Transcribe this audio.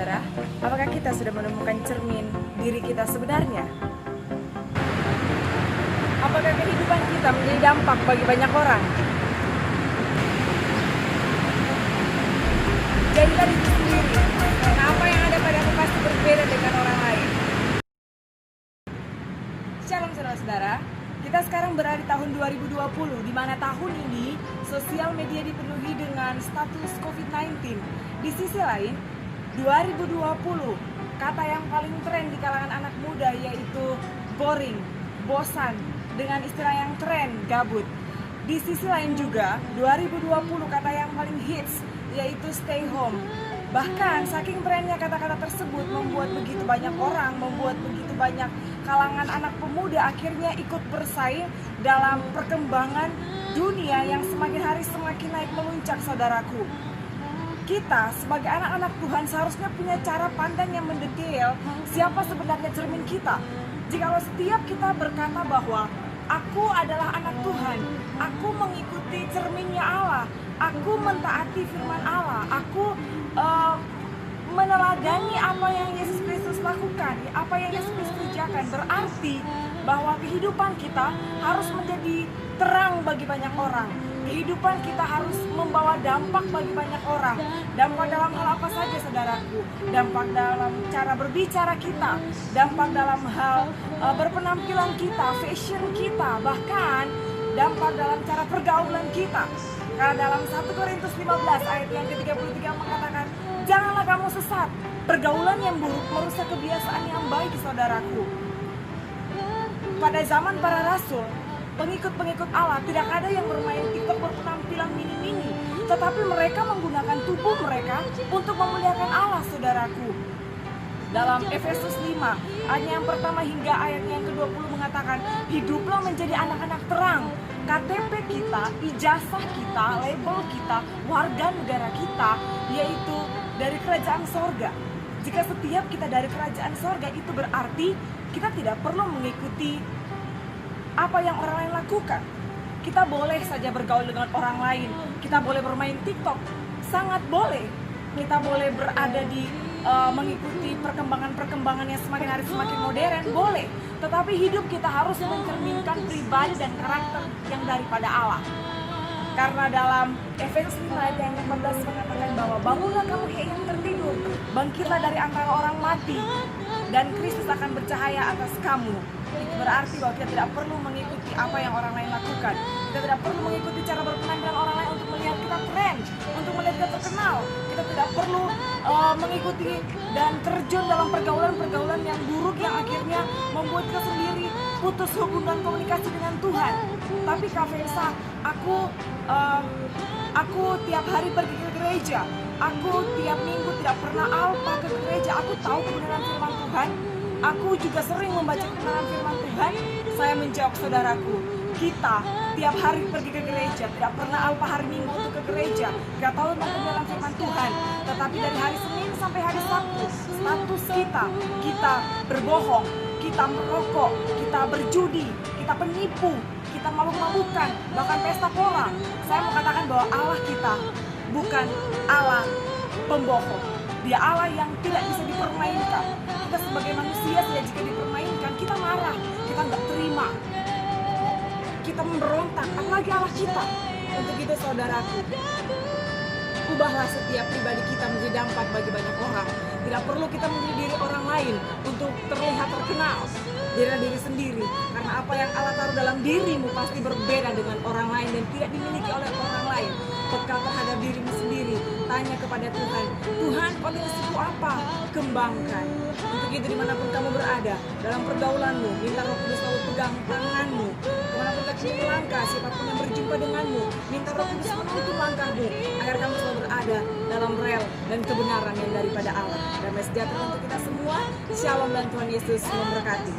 saudara, apakah kita sudah menemukan cermin diri kita sebenarnya? Apakah kehidupan kita menjadi dampak bagi banyak orang? Jadilah diri sendiri, karena apa yang ada padamu pasti berbeda dengan orang lain. Shalom saudara-saudara, kita sekarang berada di tahun 2020, di mana tahun ini sosial media dipenuhi dengan status COVID-19. Di sisi lain, 2020, kata yang paling tren di kalangan anak muda yaitu boring, bosan, dengan istilah yang tren, gabut. Di sisi lain juga, 2020 kata yang paling hits yaitu stay home. Bahkan saking trennya kata-kata tersebut membuat begitu banyak orang, membuat begitu banyak kalangan anak pemuda akhirnya ikut bersaing dalam perkembangan dunia yang semakin hari semakin naik meluncak, saudaraku. Kita sebagai anak-anak Tuhan seharusnya punya cara pandang yang mendetail siapa sebenarnya cermin kita. Jikalau setiap kita berkata bahwa aku adalah anak Tuhan, aku mengikuti cerminnya Allah, aku mentaati firman Allah, aku meneladani apa yang Yesus Kristus lakukan, apa yang Yesus Kristus kerjakan, berarti bahwa kehidupan kita harus menjadi terang bagi banyak orang. Kehidupan kita harus membawa dampak bagi banyak orang. Dampak dalam hal apa saja, saudaraku? Dampak dalam cara berbicara kita, dampak dalam hal berpenampilan kita, fashion kita, bahkan dampak dalam cara pergaulan kita. Karena dalam 1 Korintus 15 ayat yang ke-33 mengatakan, janganlah kamu sesat, pergaulan yang buruk merusak kebiasaan yang baik, saudaraku. Pada zaman para rasul, pengikut-pengikut Allah tidak ada yang bermain TikTok berpenampilan mini-mini, tetapi mereka menggunakan tubuh mereka untuk memuliakan Allah, saudaraku. Dalam Efesus 5 ayat yang pertama hingga ayat yang ke-20 mengatakan, hiduplah menjadi anak-anak terang. KTP kita, ijazah kita, label kita, warga negara kita, yaitu dari kerajaan sorga. Jika setiap kita dari kerajaan sorga, itu berarti kita tidak perlu mengikuti apa yang orang lain lakukan. Kita boleh saja bergaul dengan orang lain, kita boleh bermain TikTok, sangat boleh. Kita boleh berada di mengikuti perkembangan yang semakin hari semakin modern, boleh. Tetapi hidup kita harus mencerminkan pribadi dan karakter yang daripada Allah. Karena dalam Efesus 5 ayat yang ke-14 mengatakan bahwa bangunlah kamu hai yang tertidur, bangkitlah dari antara orang mati, dan Kristus akan bercahaya atas kamu. Itu berarti bahwa kita tidak perlu mengikuti apa yang orang lain lakukan. Kita tidak perlu mengikuti cara berpenampilan orang lain untuk melihat kita keren, untuk melihat kita terkenal. Kita tidak perlu mengikuti dan terjun dalam pergaulan-pergaulan yang buruk yang akhirnya membuat kita sendiri putus hubungan komunikasi dengan Tuhan. Tapi Kak Fensa, aku tiap hari pergi ke gereja. Aku tiap minggu tidak pernah alpa ke gereja. Aku tahu kebenaran firman Tuhan. Aku juga sering membaca kebenaran firman Tuhan. Saya menjawab, saudaraku, kita tiap hari pergi ke gereja, tidak pernah alpa hari minggu untuk ke gereja, gak tahu tentang kebenaran firman Tuhan. Tetapi dari hari Senin sampai hari Sabtu, status kita berbohong, kita merokok, kita berjudi, kita penipu, kita mabuk-mabukan, bahkan pesta pora. Saya mengatakan bahwa Allah kita bukan Allah pembohong. Dia Allah yang tidak bisa dipermainkan. Kita sebagai manusia saja jika dipermainkan, kita marah, kita nggak terima, kita memberontak, apalagi Allah kita. Untuk itu saudaraku, ubahlah setiap pribadi kita menjadi dampak bagi banyak orang. Tidak perlu kita menjadi diri orang lain untuk terlihat terkenal. Dirilah diri sendiri, karena apa yang Allah taruh dalam dirimu pasti berbeda dengan orang lain dan tidak dimiliki oleh orang lain. Bekal terhadap dirimu sendiri, tanya kepada Tuhan, Tuhan potensiku apa? Kembangkan. Untuk itu dimanapun kamu berada, dalam pergaulanmu, minta Roh Kudus selalu pegang tanganmu. Kemanapun kamu melangkah, siapapun yang berjumpa denganmu, minta Roh Kudus menuntun langkahmu, agar kamu selalu berada dalam rel dan kebenaran yang daripada Allah. Damai sejahtera untuk kita semua. Shalom dan Tuhan Yesus memberkati.